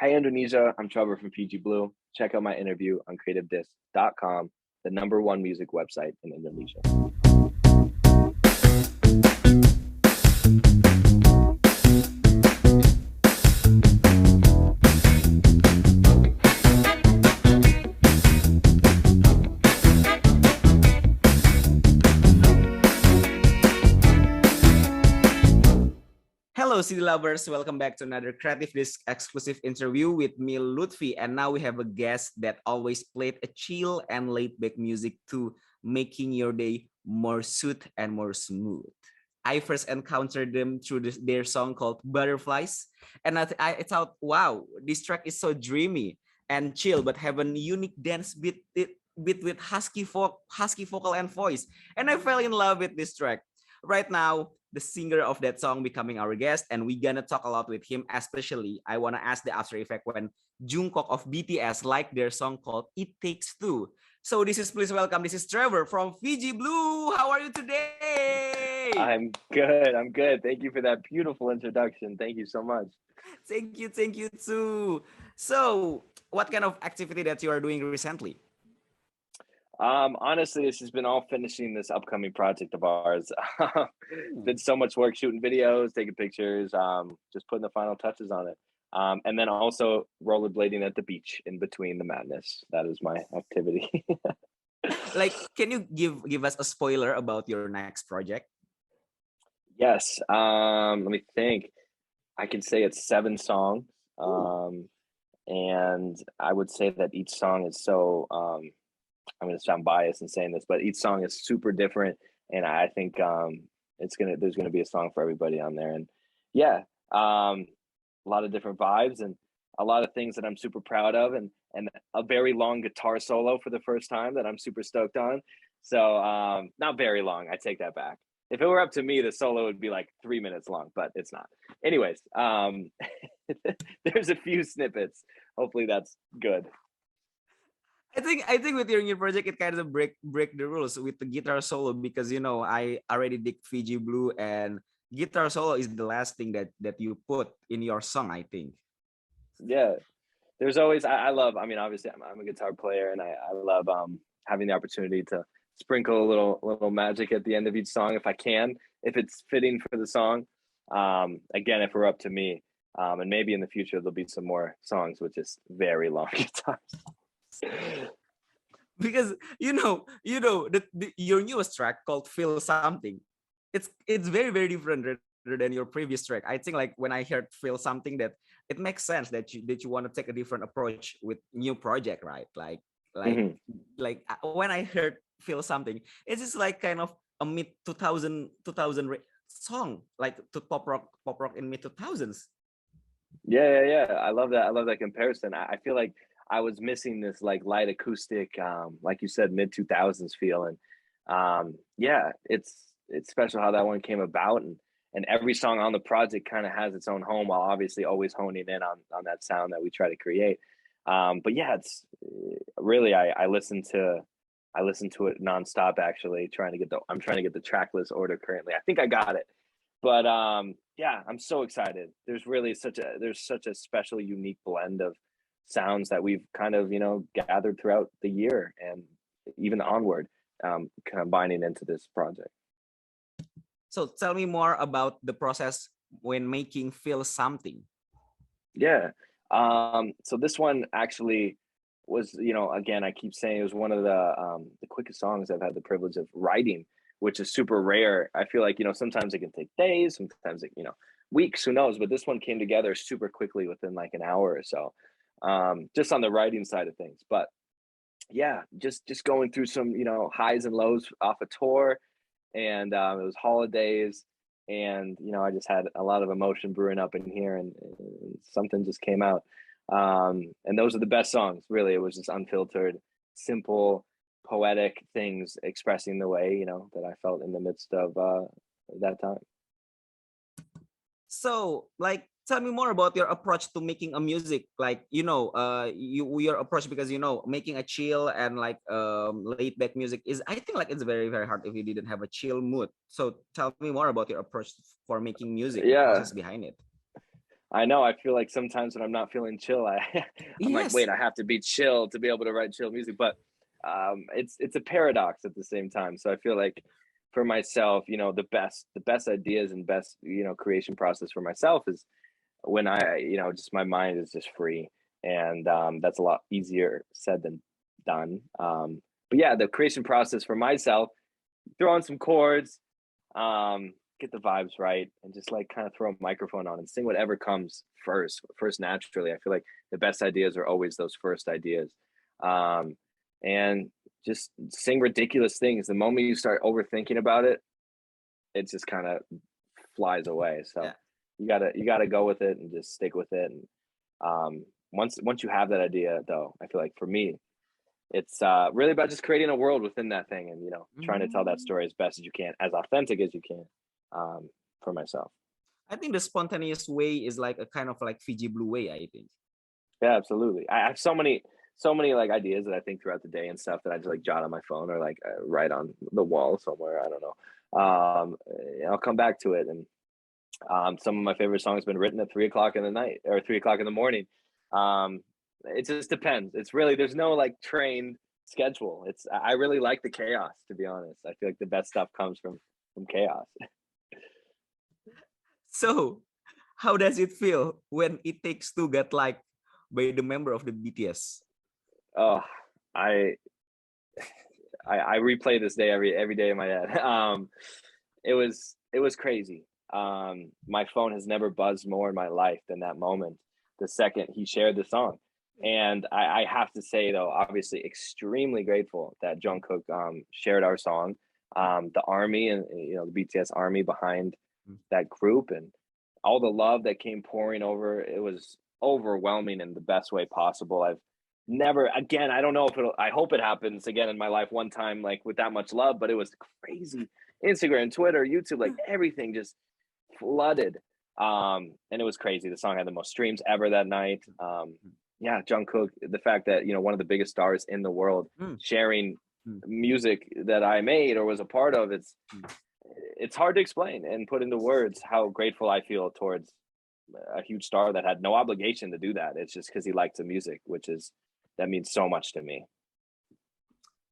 Hi, Indonesia. I'm Trevor from Fiji Blue. Check out my interview on CreativeDisc.com, the #1 music website in Indonesia. Hello, city lovers. Welcome back to another CreativeDisc exclusive interview with me, Lutfi. And now we have a guest that always played a chill and laid-back music to making your day more sooth and more smooth. I first encountered them through their song called Butterflies. And I thought, wow, this track is so dreamy and chill, but have a unique dance beat with husky vocal and voice. And I fell in love with this track. Right now, the singer of that song becoming our guest, and we're gonna talk a lot with him. Especially, I wanna ask the after effect when Jungkook of BTS liked their song called "It Takes Two." So please welcome. This is Trevor from Fiji Blue. How are you today? I'm good. I'm good. Thank you for that beautiful introduction. Thank you so much. Thank you too. So, what kind of activity that you are doing recently? Honestly, this has been all finishing this upcoming project of ours. Been so much work shooting videos, taking pictures, just putting the final touches on it. And then also rollerblading at the beach in between the madness. That is my activity. Like, can you give us a spoiler about your next project? Yes. Let me think. I can say it's 7 songs. And I would say that each song is so I'm going to sound biased in saying this, but each song is super different, and I think there's gonna be a song for everybody on there, and yeah, a lot of different vibes and a lot of things that I'm super proud of, and a very long guitar solo for the first time that I'm super stoked on. So not very long. I take that back. If it were up to me, the solo would be like 3 minutes long, but it's not. Anyways, there's a few snippets. Hopefully that's good. I think with your new project it kind of break the rules with the guitar solo, because I already dig Fiji Blue, and guitar solo is the last thing that you put in your song, I think. Yeah, there's always I love. I mean, obviously, I'm a guitar player, and I love having the opportunity to sprinkle a little magic at the end of each song if I can, if it's fitting for the song. Again, if it were up to me, and maybe in the future there'll be some more songs with just very long guitars. Because your newest track called Feel Something, it's very different rather than your previous track. I think like when I heard Feel Something, that it makes sense that you want to take a different approach with new project, right? Like Mhm. when I heard Feel Something, it's just like kind of a mid 2000 song, like to pop rock in mid 2000s. Yeah. I love that. I love that comparison. I feel like I was missing this like light acoustic, like you said, mid 2000s feel, and yeah, it's special how that one came about, and every song on the project kind of has its own home, while obviously always honing in on that sound that we try to create. But yeah, it's really I listen to it nonstop. Actually, I'm trying to get the track list order currently. I think I got it, but yeah, I'm so excited. There's such a special, unique blend of sounds that we've kind of gathered throughout the year and even onward, combining into this project. So tell me more about the process when making Feel Something. Yeah. So this one actually was, again, I keep saying it was one of the quickest songs I've had the privilege of writing, which is super rare. I feel like, sometimes it can take days, sometimes weeks, who knows, but this one came together super quickly within like an hour or so. Just on the writing side of things. But yeah, just going through some, highs and lows off a tour, and it was holidays, and I just had a lot of emotion brewing up in here, and something just came out. And those are the best songs, really. It was just unfiltered, simple, poetic things expressing the way that I felt in the midst of that time. So, like, tell me more about your approach to making a music. Like, your approach, because making a chill and like laid back music is, I think, like it's very hard if you didn't have a chill mood. So, tell me more about your approach for making music, the Yeah. process behind it. I know. I feel like sometimes when I'm not feeling chill, I'm like, Yes. wait, I have to be chill to be able to write chill music. But it's a paradox at the same time. So I feel like for myself, the best ideas and best creation process for myself is when just my mind is just free, and that's a lot easier said than done. But yeah, the creation process for myself, throw on some chords, get the vibes right, and just like kind of throw a microphone on and sing whatever comes first naturally. I feel like the best ideas are always those first ideas. And just sing ridiculous things. The moment you start overthinking about it, it just kind of flies away. So Yeah. you gotta go with it and just stick with it. And once you have that idea, though, I feel like for me, it's really about just creating a world within that thing, and trying to tell that Mm. story as best as you can, as authentic as you can, for myself. I think the spontaneous way is like a kind of like Fiji Blue way, I think. Yeah, absolutely. I have so many like ideas that I think throughout the day and stuff that I just like jot on my phone or like write on the wall somewhere. I don't know. I'll come back to it, and some of my favorite songs have been written at 3 o'clock in the night or 3 o'clock in the morning. Um, it just depends. It's really, there's no like trained schedule. I really like the chaos, to be honest. I feel like the best stuff comes from chaos. So, how does it feel when It Takes Two got like by the member of the BTS? Oh, I I replay this day every day in my head. It was crazy. My phone has never buzzed more in my life than that moment, the second he shared the song. And I have to say, though, obviously extremely grateful that Jungkook shared our song. The army, and the BTS army behind that group, and all the love that came pouring over, it was overwhelming in the best way possible. I've never, again, I don't know if I hope it happens again in my life one time, like with that much love, but it was crazy. Instagram, Twitter, YouTube, like everything just flooded. And it was crazy. The song had the most streams ever that night. Yeah, Jungkook, the fact that one of the biggest stars in the world Mm, sharing mm, music that I made or was a part of, mm. it's hard to explain and put into words how grateful I feel towards a huge star that had no obligation to do that. It's just because he liked the music, that means so much to me.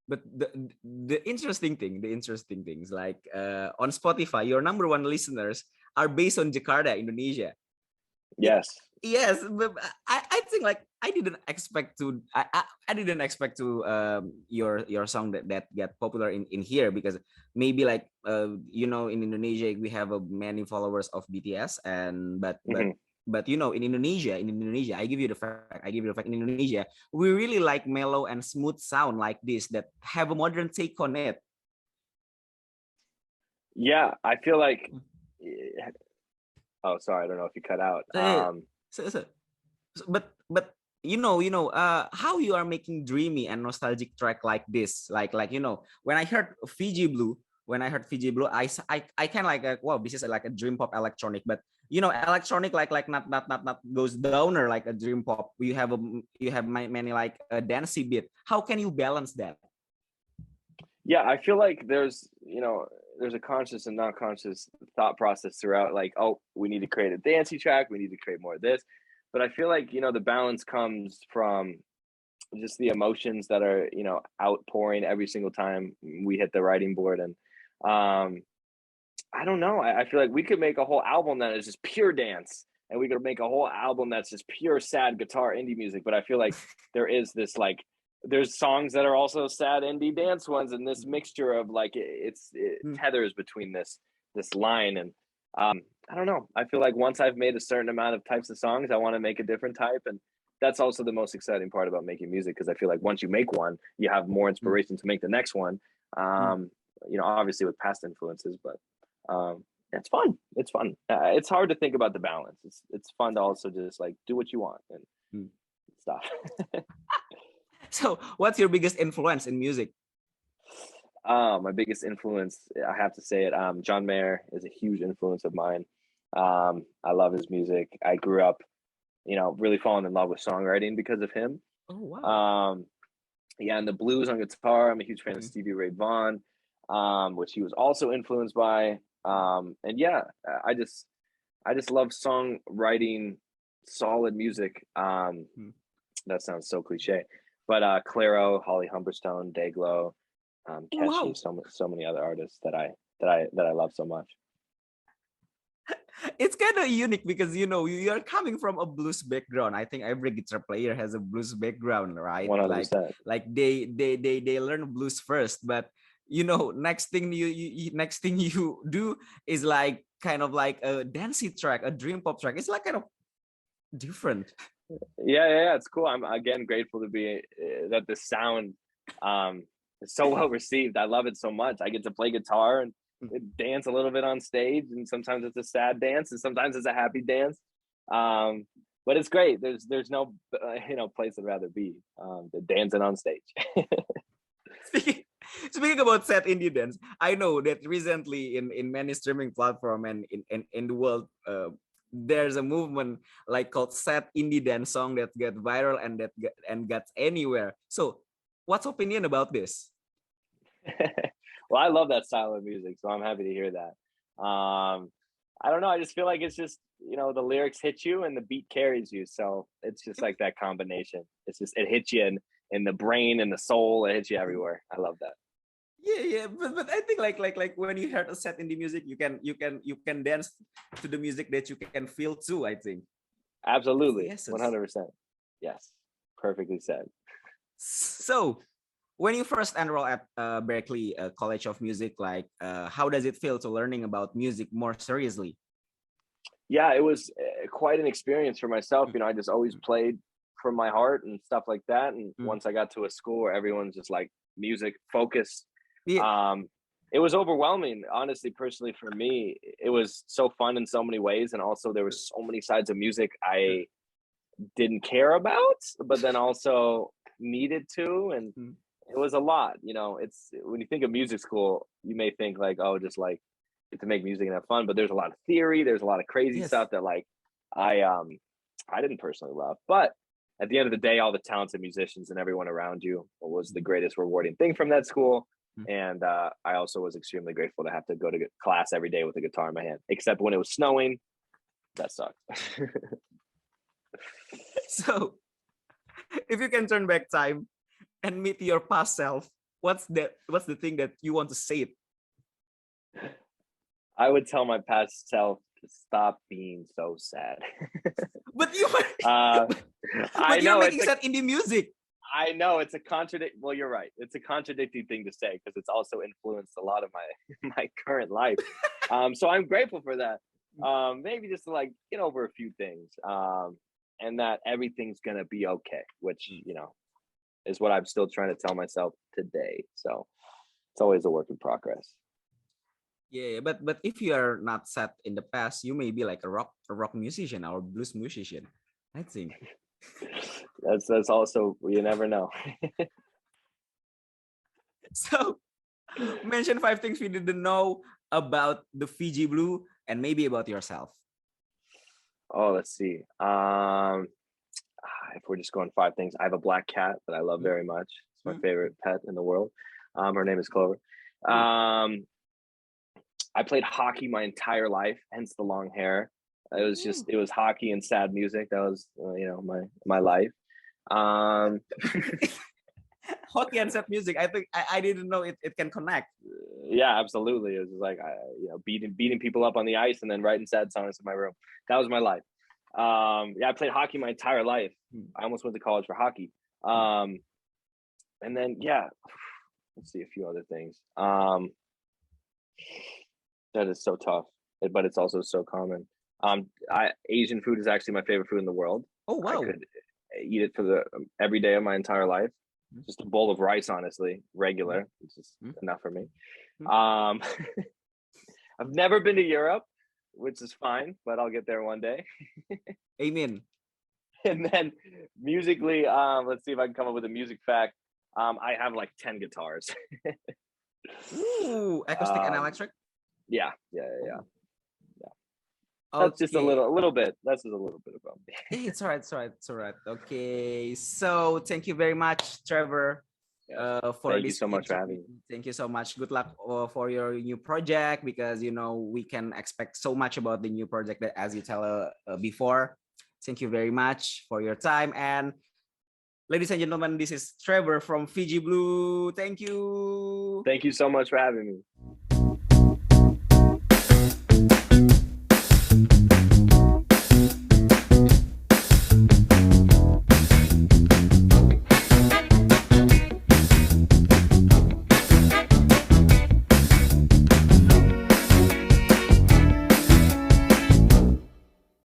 But the interesting things like on Spotify, your number one listeners are based on Jakarta, Indonesia. Yes. Yes, but I think like I didn't expect to your song that get popular in here, because maybe like in Indonesia we have many followers of BTS, and Hmm. but in Indonesia I give you the fact, in Indonesia we really like mellow and smooth sound like this that have a modern take on it. Yeah, I feel like. Oh, sorry, I don't know if you cut out. So, so, but how you are making dreamy and nostalgic track like this, like when I heard Fiji Blue, I kind of like wow, this is like a dream pop electronic, but electronic like not goes downer like a dream pop. You have many like a dancey beat. How can you balance that? Yeah, I feel like there's a conscious and non-conscious thought process throughout. Like, oh, we need to create a dancey track. We need to create more of this. But I feel like the balance comes from just the emotions that are outpouring every single time we hit the writing board. And um I don't know, I feel like we could make a whole album that is just pure dance, and we could make a whole album that's just pure sad guitar indie music. But I feel like there is this like there's songs that are also sad indie dance ones, and this mixture of like it Hmm. tethers between this line. And I don't know, I feel like once I've made a certain amount of types of songs, I want to make a different type. And that's also the most exciting part about making music, because I feel like once you make one, you have more Hmm. inspiration to make the next one. Hmm. Obviously with past influences, but it's fun. It's fun. It's hard to think about the balance. It's fun to also just like do what you want and Hmm. stuff. So what's your biggest influence in music? My biggest influence, I have to say it. John Mayer is a huge influence of mine. I love his music. I grew up, really falling in love with songwriting because of him. Oh wow. Um, yeah, and the blues on guitar. I'm a huge fan of Hmm. Stevie Ray Vaughan, which he was also influenced by. And yeah, I just love songwriting solid music. Hmm. That sounds so cliche, but Clairo, Holly Humberstone, Dayglow, Keshi, Wow. so many other artists that I love so much. It's kind of unique because you are coming from a blues background. I think every guitar player has a blues background, right? 100%. Like they learn blues first, but next thing next thing you do is like kind of like a dancey track, a dream pop track. It's like kind of different. Yeah. It's cool. I'm again grateful to be that the sound is so well received. I love it so much. I get to play guitar and dance a little bit on stage, and sometimes it's a sad dance, and sometimes it's a happy dance. But it's great. There's no place I'd rather be than dancing on stage. Speaking, speaking about sad indie dance, I know that recently in many streaming platform and in the world, there's a movement like called sad indie dance song that get viral and got anywhere. So, what's opinion about this? Well, I love that style of music, so I'm happy to hear that. I don't know. I just feel like it's just the lyrics hit you and the beat carries you, so it's just like that combination. It hits you in the brain and the soul. It hits you everywhere. I love that. Yeah, but I think like when you heard a set indie music, you can dance to the music that you can feel too. I think. Absolutely, Yes. 100%. Yes, perfectly said. So, when you first enroll at Berklee College of Music, like how does it feel to learning about music more seriously? Yeah, it was quite an experience for myself. I just always played from my heart and stuff like that. And once I got to a school where everyone's just like music focused, Yeah. it was overwhelming. Honestly, personally, for me, it was so fun in so many ways, and also there was so many sides of music I didn't care about, but then also needed to, and it was a lot. It's when you think of music school, you may think like, oh, just like get to make music and have fun, but there's a lot of theory, there's a lot of crazy Yes. stuff that like I didn't personally love. But at the end of the day, all the talented musicians and everyone around you was the greatest rewarding thing from that school. And I also was extremely grateful to have to go to class every day with a guitar in my hand, except when it was snowing. That sucked. So, if you can turn back time and meet your past self, what's the thing that you want to say it? I would tell my past self to stop being so sad. But you I you're know making sad indie music. I know it's a well, you're right. It's a contradicting thing to say because it's also influenced a lot of my current life. So I'm grateful for that. Maybe just to like get over a few things. And that everything's gonna be okay, which is what I'm still trying to tell myself today. So it's always a work in progress. Yeah, but if you are not sad in the past, you may be like a rock musician or blues musician, I think. That's also, you never know. So, mention 5 things we didn't know about the Fiji Blue and maybe about yourself. Oh, let's see. If we're just going 5 things, I have a black cat that I love very much. It's my favorite pet in the world. Her name is Clover. I played hockey my entire life, hence the long hair. It was hockey and sad music. That was, my life. Hockey and sad music. I think I didn't know it can connect. Yeah, absolutely. It was like, beating people up on the ice and then writing sad songs in my room. That was my life. I played hockey my entire life. I almost went to college for hockey. And then, let's see a few other things. That is so tough, but it's also so common. Asian food is actually my favorite food in the world. Oh, wow. I could eat it for every day of my entire life. Just a bowl of rice, honestly, regular. It's just enough for me. I've never been to Europe, which is fine, but I'll get there one day. Amen. And then musically, let's see if I can come up with a music fact. I have like 10 guitars. Ooh, acoustic and electric. Yeah. That's just a little bit. That's just a little bit about me. Hey, it's all right. Okay, so thank you very much, Trevor. For thank you so much for having me. Thank you so much. Good luck for your new project, because we can expect so much about the new project that, as you tell before. Thank you very much for your time. And ladies and gentlemen, this is Trevor from Fiji Blue. Thank you. Thank you so much for having me.